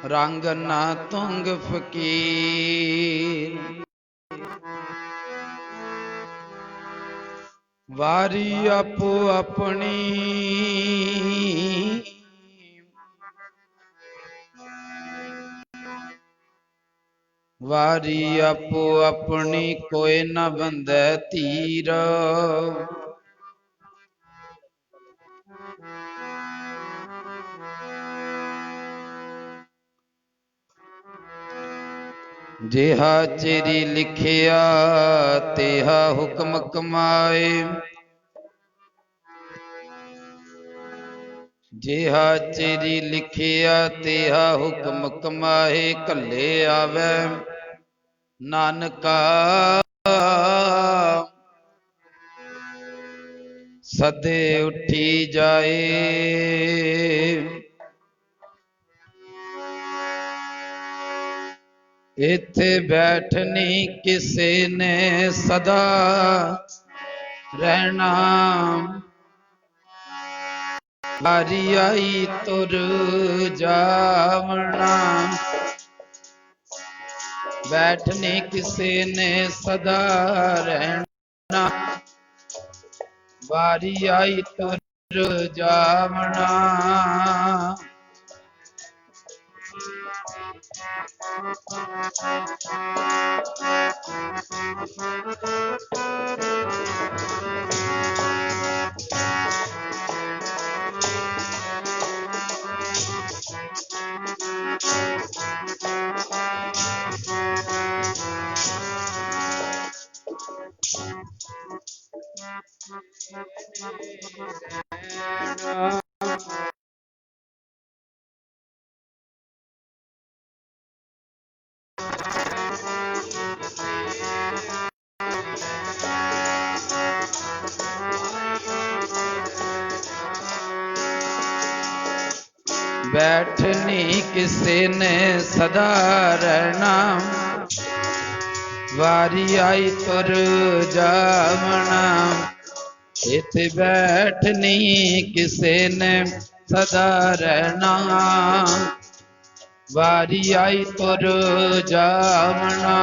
रंग ना तुंग फकीर। वारी आपो अपनी वारी आपो अपनी कोई न बंदे तीर। जिहा चेरी लिखिया तेहा हुक्म कमाए। जिहा चेरी लिखिया तेहा हुक्म कमाए। कले आवे नानका सदे उठी जाए। इथे बैठनी किसे ने सदा रहना। बारी आई तुर जावना। बैठनी किसे ने सदा रहना। बारी आई तुर जावना। बैठनी किसे ने सदा रहना। वारी आई तुर जावना। इथे बैठनी किसे ने सदा रहना। वारी आई तुर जावना।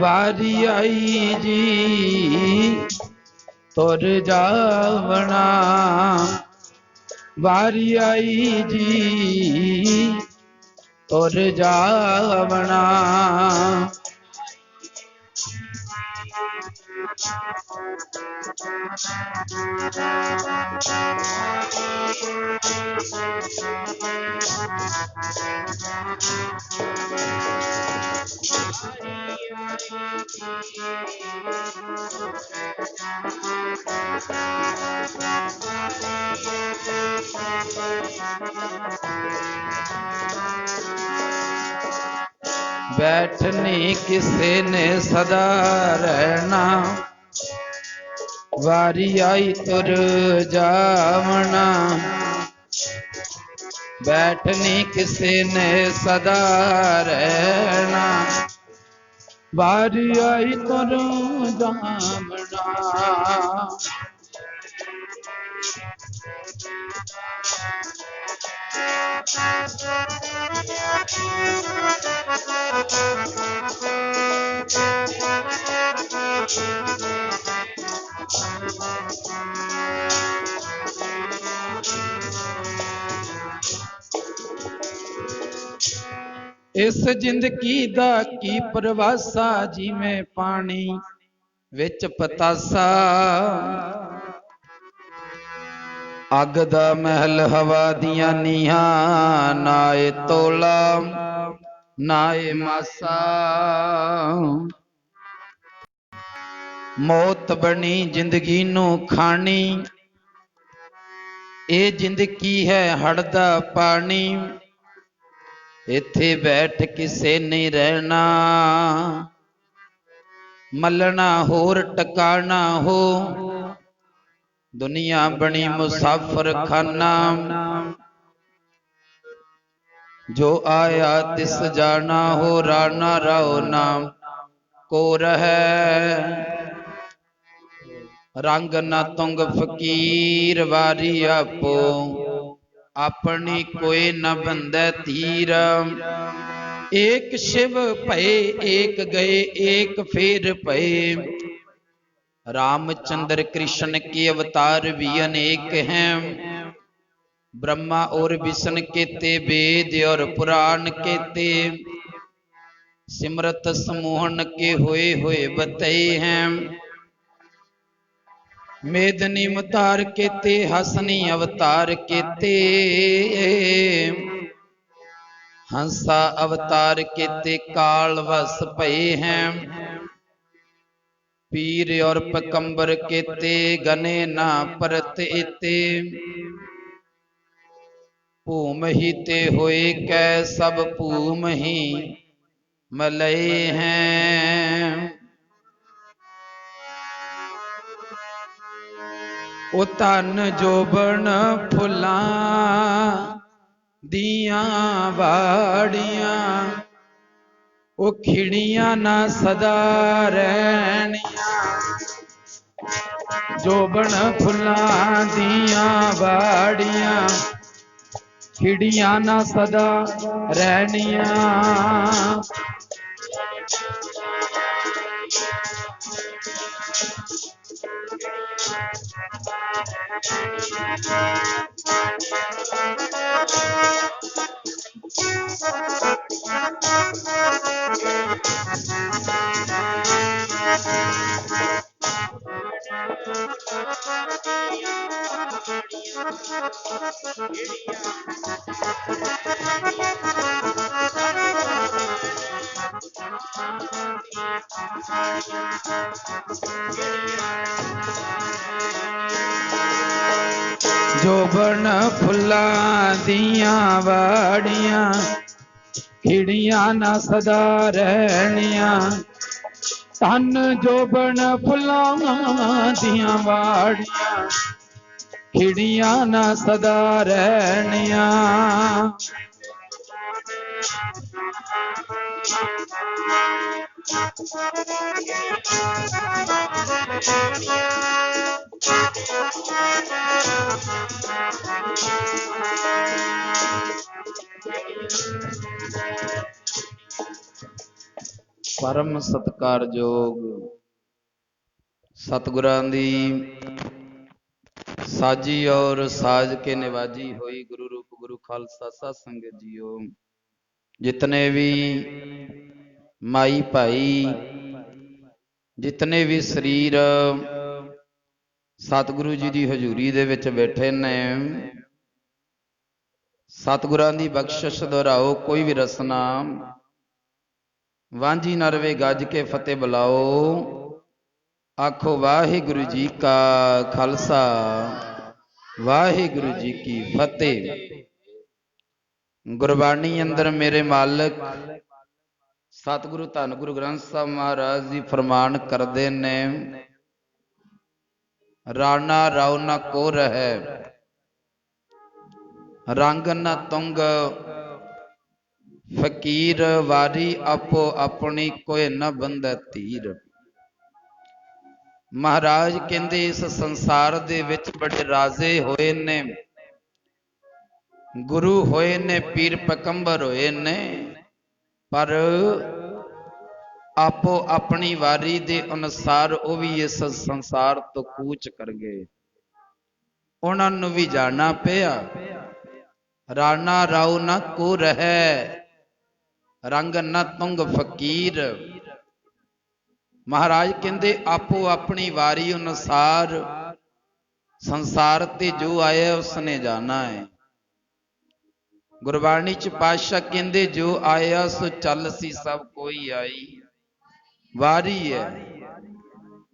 वारी आई जी तुर जावना। वारी आई जी तुर जावना। बैठनी किसे ने सदा रहना। वारी आई तुर जावना। बैठनी किसे ने सदा रहना। वारी आई तुर जावना। इस जिंदगी दा की प्रवासा जिवें पानी विच पतासा। अग दा महल हवा दियां नीहां। नाए तोला नाए मासा। मौत बनी जिंदगी नू खानी। ए जिंदगी है हड़ दा पानी। इथे बैठ किसे नहीं रहना। मलना होर टकाना हो, दुनिया बनी मुसाफिर खाना। जो आया तिस जाना हो, राना राव नाम को रहे। रंग न तुंग फकीर, वारी आपो अपनी कोई न बंदे तीर। एक शिव भये एक गए, एक फेर भये। रामचंद्र कृष्ण के अवतार भी अनेक हैं। ब्रह्मा और विष्णु केते वेद और पुराण केते। सिमरत समूहन के हुए बतए हैं। मेदनी अवतार केते, हसनी अवतार केते। हंसा अवतार केते, काल वस भये हैं। पीर और पैगंबर केते, गने ना परत एते। भूम ही ते होए कै, सब भूम ही मलय हैं। ओ तन जोबन फुलां दियां वाड़ियां, ओ खिड़ियां ना सदा रहनियां। जोबन फुलां दियां वाड़ियां, खिड़ियां ना सदा रहनियां। जोबन फुलां दियां वाड़ियां, खिड़ियां ना सदा रहनियां। तन जोबन फुलां दियां वाड़ियां, खिड़ियां ना सदा रहनियां। परम सत्कारयोग सतगुरां दी साजी और साज के निवाजी हुई गुरु रूप गुरु खालसा साध संगत जीओ। जितने भी माई भाई, जितने भी शरीर सतगुरु जी की हजूरी दे विच बैठे ने, सतगुरां दी बख्शिश दोहराओ। कोई भी रसना वांझी न रवे, गज के फतेह बुलाओ। आखो वाहिगुरु जी का खालसा, वाहिगुरु जी की फतेह। गुरबाणी अंदर मेरे मालिक सतगुरु धन गुरु ग्रंथ साहब महाराज जी फरमान करते ने, राणा राव न को रहे, रंग न तुंग फकीर। वारी आपो अपनी कोई न बंदे तीर। महाराज कहते इस संसार दे विच बड़े राजे होए ने, गुरु होए ने, पीर पैगंबर होए ने, पर आपो अपनी वारी दे अनुसार वो भी इस संसार तो कूच कर गए। उन्होंने भी जाना पिया। राणा राव न को रहे, रंग न तुंग फकीर। महाराज कहते आपो अपनी वारी अनुसार संसार ते जो आया उसने जाना है। गुरबाणी च पातशाह कहते जो आया सो चल सी सब कोई आई। वारी है,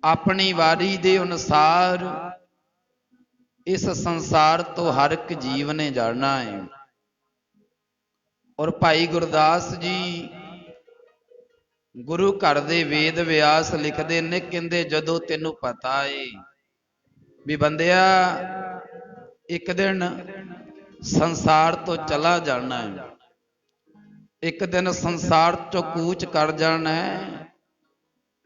अपनी वारी दे अनुसार इस संसार तो हर एक जीव ने जाना है। और भाई गुरदास जी गुरु घर दे वेद व्यास लिखते ने, कहते जदों तेनू पता है भी बंदिया एक दिन संसार तो चला जाना है, एक दिन संसार चो कूच कर जाना है,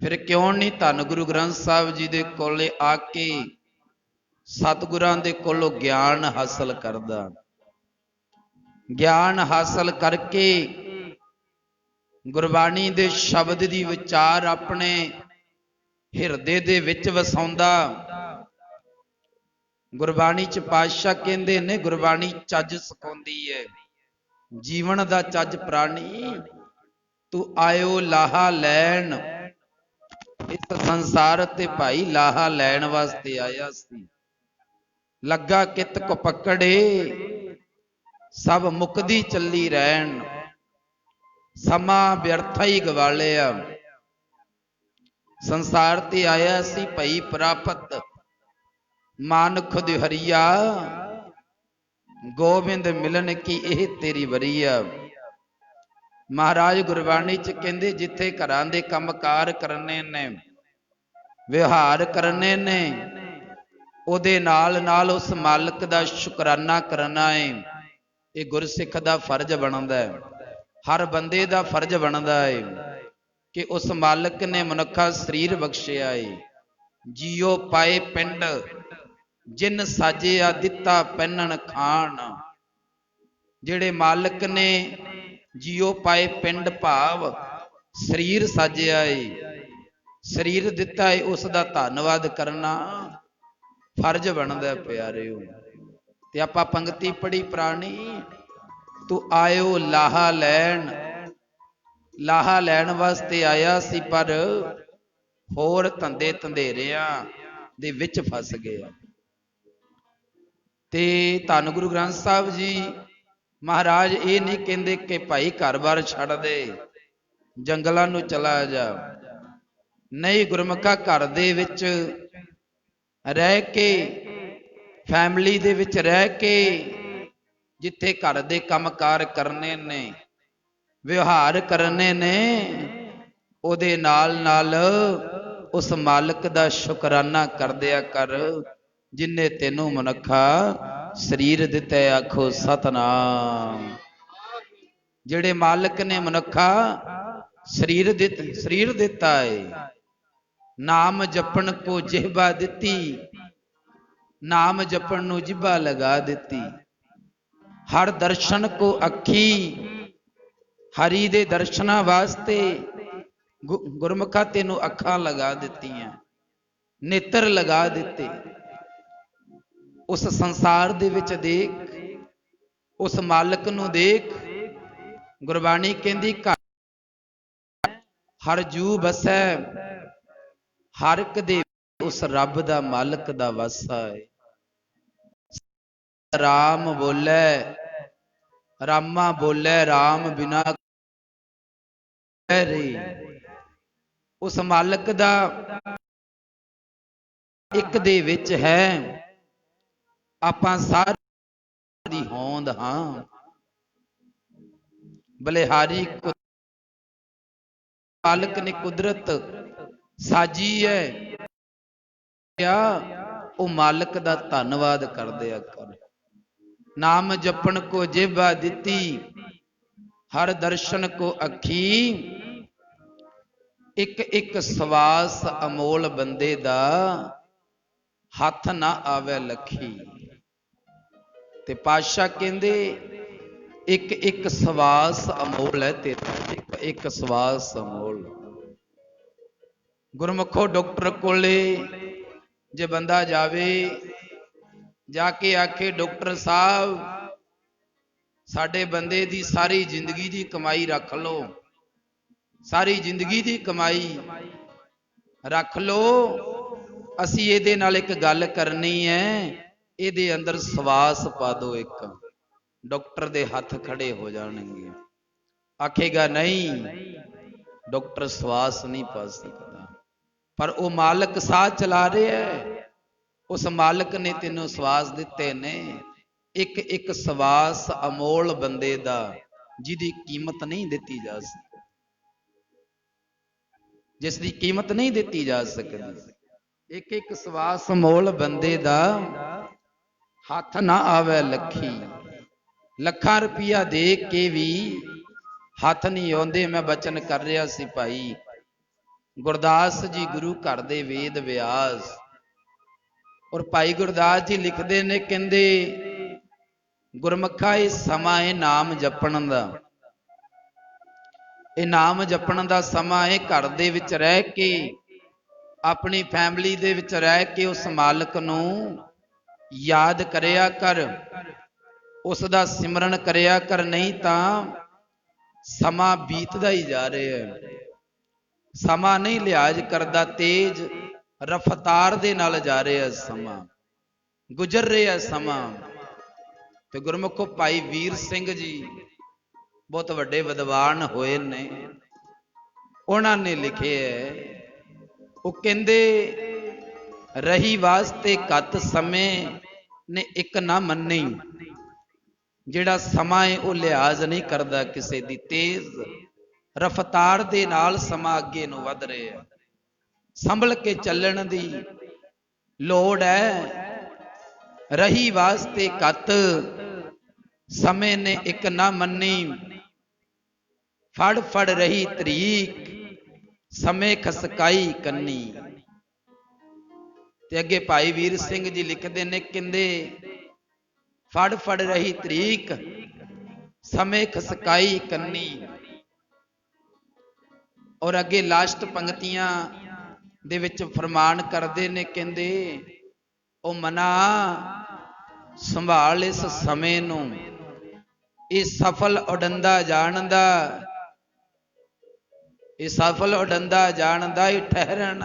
फिर क्यों नहीं धन गुरु ग्रंथ साहिब जी दे कोले आके सतगुरां दे कोलों ज्ञान हासिल करदा। ज्ञान हासिल करके गुरबाणी दे शब्द दी विचार अपने हिरदे दे विच वसाउंदा। गुरबाणी च पातशाह कहंदे ने, गुरबाणी चज सिखाउंदी है, जीवन दा चज प्राणी तू आयो लाहा लैन। इस संसार ते भाई लाहा लैन वास्ते आया सी, लगा कित को पकड़े सब मुकदी चली रहन, समा व्यर्थ ही गवा लिया। संसार ते आया सी भई प्रापत मान खुद हरिया, गोविंद मिलन की यह तेरी वरिया। महाराज गुरबाणी च कहंदे जिथे घरां दे काम कार करने ने, व्यवहार करने ने, उहदे नाल नाल उस मालिक दा शुकराना करना है। ये गुरसिख दा फर्ज बनदा है, हर बंदे दा फर्ज बनदा है कि उस मालिक ने मनुखा शरीर बख्शिया है। जियो पाए पिंड जिन साजिया दिता पहनन खान। जेड़े मालिक ने जियो पाए पिंड भाव शरीर साजिया है, शरीर दिता है, उसका धन्नवाद करना फर्ज बनदा प्यारिओ। ते आपां पंक्ति पढ़ी प्राणी तू आयो लाहा लैन। लाहा लैन वास्ते आया सी पर होर धंधे धंधेरियां दे विच फस गया। ते धन गुरु ग्रंथ साहिब जी महाराज ये नहीं कहते कि भाई घर बार छड़ दे जंगलों नूं चला जा। नहीं, गुरमुखा घर दे विच रह के, फैमिली दे विच रह के, जिथे घर दे काम कार करने ने, व्यवहार करने ने, उहदे नाल नाल उस मालिक दा शुकराना कर दिया कर जिन्ने तेनू मनुखा शरीर दिता। आखो सतनाम। जेड़े मालिक ने मनुखा शरीर दिता है, नाम जपन को जिहबा दिती, नाम जपन नू जिहबा लगा दिती, हर दर्शन को अखी, हरि दे दर्शना वास्ते गुरमुखा तेनू अखा लगा दित्तियां, नेत्र लगा दिते। उस संसार दे विच देख, उस मालिक नू देख। गुरबाणी कहंदी घर हर जू बसै, हर एक दे उस रब दा मालिक दा वासा है। राम बोले, रामा बोले राम बिना रे। उस मालिक दा एक दे विच है, आपां सारी दी होंद हां। बलिहारी मालिक ने कुदरत साजी है, क्या वो मालिक दा धन्नवाद कर दिया कर। नाम जपन को जिहबा दिती, हर दर्शन को अखी, एक एक सवास अमोल बंदे दा हथ ना आवे लखी। ते पातशाह कहंदे एक एक सवास अमोल है तेरा, एक एक सवास अमोल। गुरमुखो डॉक्टर कोले जे बंदा जावे, जाके आखे डॉक्टर साहब साडे बंदे दी सारी जिंदगी दी कमाई रख लो, सारी जिंदगी दी कमाई रख लो, असी इहदे नाल एक गल करनी है, इहदे अंदर सवास पा दो एक। डॉक्टर दे हथ खड़े हो जाएंगे। आखेगा नहीं डॉक्टर सवास नहीं पा सकता, पर वो मालिक साह चला रहा है, उस मालिक ने तेनों सवास दिते ने। एक एक सवास अमोल बंदे दा जिहदी कीमत नहीं दिती जा सकती। जिसकी कीमत नहीं दी जा सकती। एक एक सवास मोल बंदे दा हथ ना आवे लखी, लखा रुपया दे के भी हथ नहीं आउंदे। मैं बचन कर रहा सी भाई गुरदास जी गुरु घर दे वेद व्यास, और भाई गुरदास जी लिखते ने कहंदे गुरमुखा ये समा है नाम जपण दा, ये नाम जपण दा समा है घर दे विच रह के अपनी फैमिली दे विच रह के उस मालिक नूं याद करिया कर, उसका सिमरन करिया कर, नहीं तां समा बीतदा ही जा रहा है। समा नहीं लिहाज करदा, तेज रफ्तार दे नाल जा रहा है, समा गुजर रहा है समा। ते गुरमुखो भाई वीर सिंह जी बहुत वड्डे विद्वान होए ने, उन्होंने लिखे है, वो कहंदे रही वास्ते कत समय ने एक ना मन्नी, जिहड़ा समा है वो लिहाज नहीं करता किसी दी, तेज रफ्तार दे नाल समा अगे नूं वध रहा है। संभल के चलण दी लोड़ है। रही वास्ते कत समय ने एक ना मन्नी, फड़ फड़ रही तरीक समय खसकाई कन्नी। ते अगे भाई वीर सिंह जी लिखते ने कहंदे फड़ फड़ रही तरीक समय खसकाई कन्नी। और अगे लास्ट पंक्तियां दे विच फरमान करते ने कहंदे ओ मना संभाल इस समय नूं, ये सफल उडंदा जानदा, ये सफल उडंदा जानदा, ये ठहरन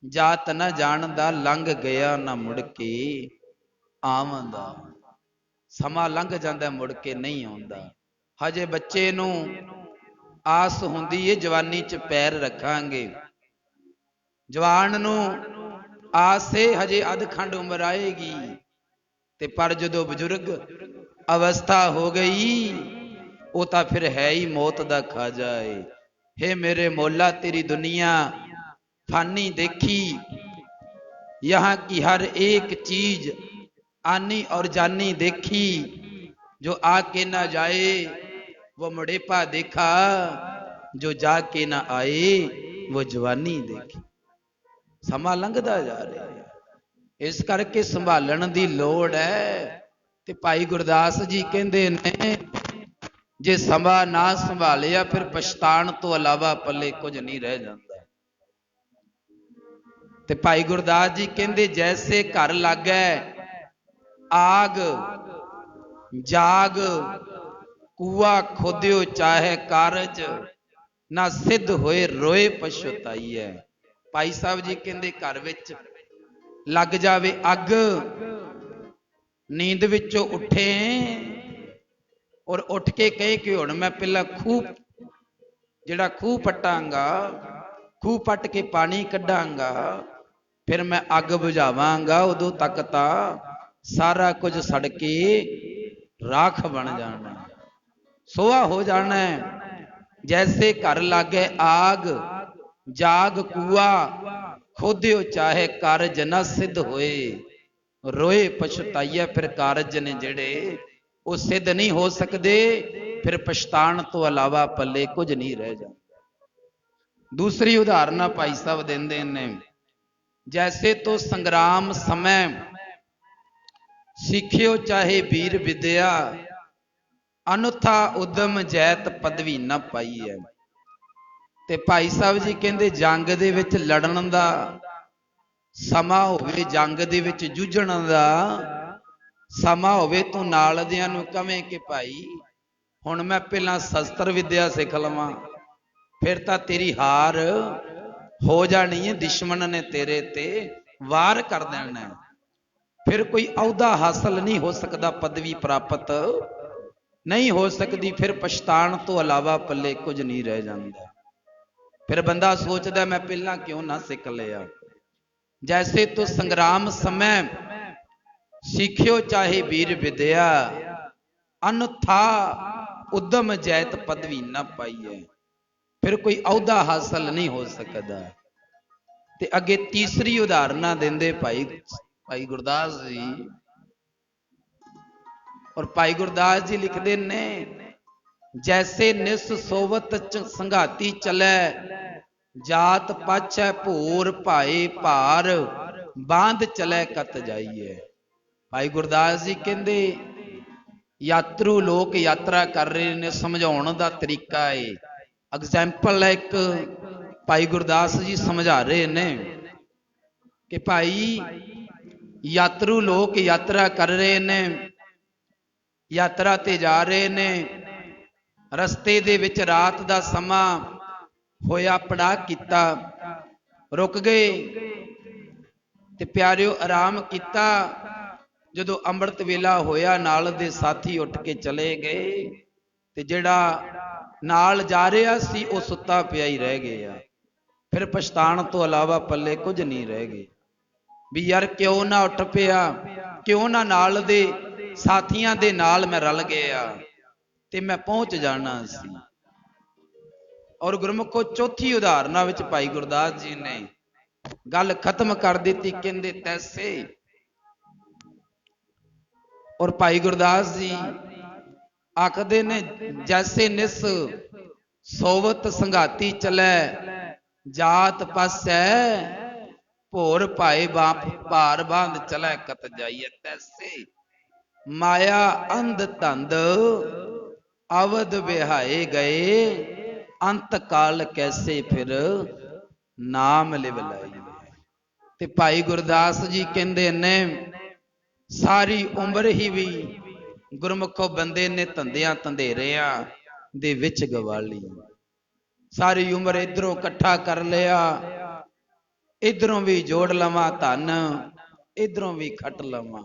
जात न जानदा, लंघ गया ना मुड़ के आवंदा। समा लंघ जांदा मुड़ के नहीं आउंदा। हजे बच्चे नूं आस हुंदी है जवानी च पैर रखांगे, जवान नूं आस है हजे अधखंड उम्र आएगी, ते पर जदों बजुर्ग अवस्था हो गई वो तो फिर है ही मौत दा खा जाए। हे मेरे मौला तेरी दुनिया फानी देखी, यहाँ की हर एक चीज आनी और जानी देखी, जो आके ना जाए वो मुड़ेपा देखा, जो जाके ना आए वो जवानी देखी। समा लंघदा जा रहा है, इस करके संभालन दी लोड़ है। ते भाई गुरदास जी कहंदे ने जे समा ना संभालिया फिर पछताण तो अलावा पल्ले कुछ नहीं रह जाता। ते भाई गुरदास जी कहंदे जैसे घर लागै आग, जाग कुआ खोदियो चाहे कारज, ना सिद्ध होए रोए पछताई है। भाई साहब जी कहंदे घर विच लग जावे अग, नींद विचों उठे और उठ के कहे कि हुण मैं पहला खूह जिहड़ा खूह पटांगा, खूह पट के पानी कढांगा, फिर मैं अग बुझावांगा, उदों तक तां सारा कुछ सड़ के राख बन जाना, सोहा हो जाना है। जैसे घर लागे आग, जाग कुआ खोदियो चाहे कारज ना सिद्ध होए, रोए पछताइया फिर कारज ने जेड़े वो सिद्ध नहीं हो सकते, फिर पछताण तो अलावा पल्ले कुछ नहीं रह जाता। दूसरी उदाहरण भाई साहब देंदे ने, जैसे तो संग्राम समय सीखियो चाहे वीर विद्या, अनूठा उद्यम जैत पदवी न पाई है। ते भाई साहब जी कहंदे जंग दे विच लड़न दा समा होवे, जंग दे विच जूझण दा समा होवे, तू नाल दियां नूं कवें कि भाई हुण मैं पहला शस्त्र विद्या सिख लवां, फिर तां तेरी हार हो जानी है, दुश्मन ने तेरे ते वार कर देना है, फिर कोई अहुदा हासिल नहीं हो सकता, पदवी प्राप्त नहीं हो सकती, फिर पछताण तो अलावा पल्ले कुछ नहीं रह जाता। फिर बंदा सोचता मैं पहला क्यों ना सिख लिया। जैसे तो संग्राम समय सीखियो चाहे वीर विद्या, अनथा उद्यम जैत पदवी न पाई है। फिर कोई अहुदा हासिल नहीं हो सकता। ते अगे तीसरी उदाहरणा देंदे भाई गुरदास जी। और भाई गुरदास जी लिखते ने, जैसे निस सोवत संघाती चलै, जात पाछै भोर भाए भार, बांध चलै कत जाइए। भाई गुरदास जी कहते यात्रु लोग यात्रा कर रहे ने, समझाने का तरीका है, एग्जाम्पल है एक भाई गुरदास जी समझा रहे ने कि भाई यात्रु लोग यात्रा कर रहे ने, यात्रा ते जा रहे ने, रस्ते दे विच रात दा समा होया, पड़ा किता, रुक गए ते प्यारिओ आराम किता। जदों अंमृत वेला होया नाल दे साथी उठ के चले गए, ते जिहड़ा नाल जा रहा सी वो सुत्ता पिया ही रह गया। फिर पछताण तो अलावा पल्ले कुछ नहीं रह गए भी यार क्यों ना उठ पिया, क्यों ना नाल दे साथियां दे नाल मैं रल गया ते मैं पहुंच जाना सी। और गुरमुखो चौथी उदाहरणा विच भाई गुरदास जी ने गल खत्म कर दी, कहंदे तैसे। और भाई गुरदास जी आखदे ने, जैसे निस सोवत संघाती चलै, जात पासै भोर पाए भार बांध चलै कत जाइए। तैसे माया अंध धंध अवध बिहाए गए, अंत काल कैसे फिर नाम लिव लाइए। ते भाई गुरदास जी कहंदे ने, सारी उम्र ही भी गुरमुखो बंदे ने धंधियां धंधेरियां दे विच गवाली। सारी उम्र इधरों कट्ठा कर लिया, इधरों भी जोड़ लवां धन, इधरों भी खट लवां।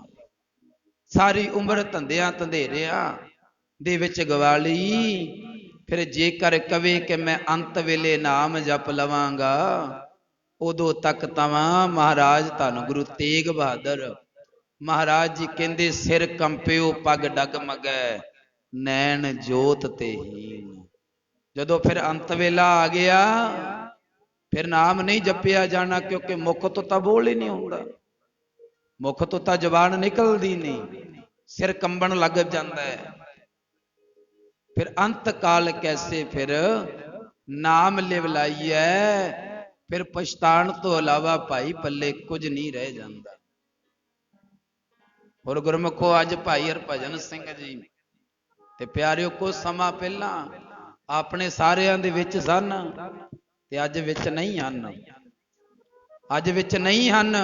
सारी उम्र धंधियां धंधेरियां दे विच गवाली। फिर जेकर कवे कि मैं अंत वेले नाम जप लवांगा, उदों तक तवां महाराज धन गुरु तेग बहादुर महाराज जी कहंदे, सिर कंपिओ पग डगमगै, नैन जोत ते हीन। जदों फिर अंत वेला आ गया, फिर नाम नहीं जपिया जाना, क्योंकि मुख तो तां बोल ही नहीं होंदा, मुख तो तां जबान निकलदी नहीं, सिर कंबन लग जाता है। फिर अंत काल कैसे फिर नाम लिव लाइए। फिर पछताण तो अलावा भाई पल्ले कुछ नहीं रह जाता। और गुरमुखो अज भाई हरभजन सिंह जी ते प्यारिओ कुछ समा पहला अपने सारियां दे विच सन ते अज विच नहीं हन, अज विच नहीं हन।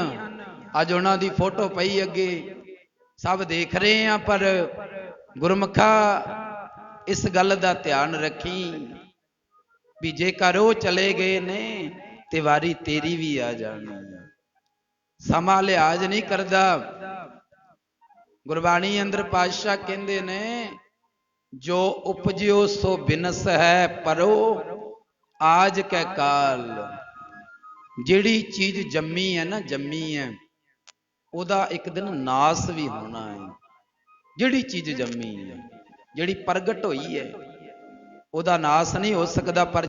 अज उन्हां दी फोटो पई अगे सब देख रहे हैं, पर गुरमुखा इस गल दा ध्यान रखी भी जेकर वो चले गए ने ते वारी तेरी भी आ जानी। समा लिहाज नहीं करदा। गुरबाणी अंदर पातशाह कहंदे ने, जो उपजियो सो बिनस है परो, आज कै काल। जिहड़ी चीज जम्मी है ना, जम्मी है ओदा एक दिन नास भी होना है। जिहड़ी चीज जम्मी है, जिहड़ी प्रगट होई है, ओदा नास नहीं हो सकदा, पर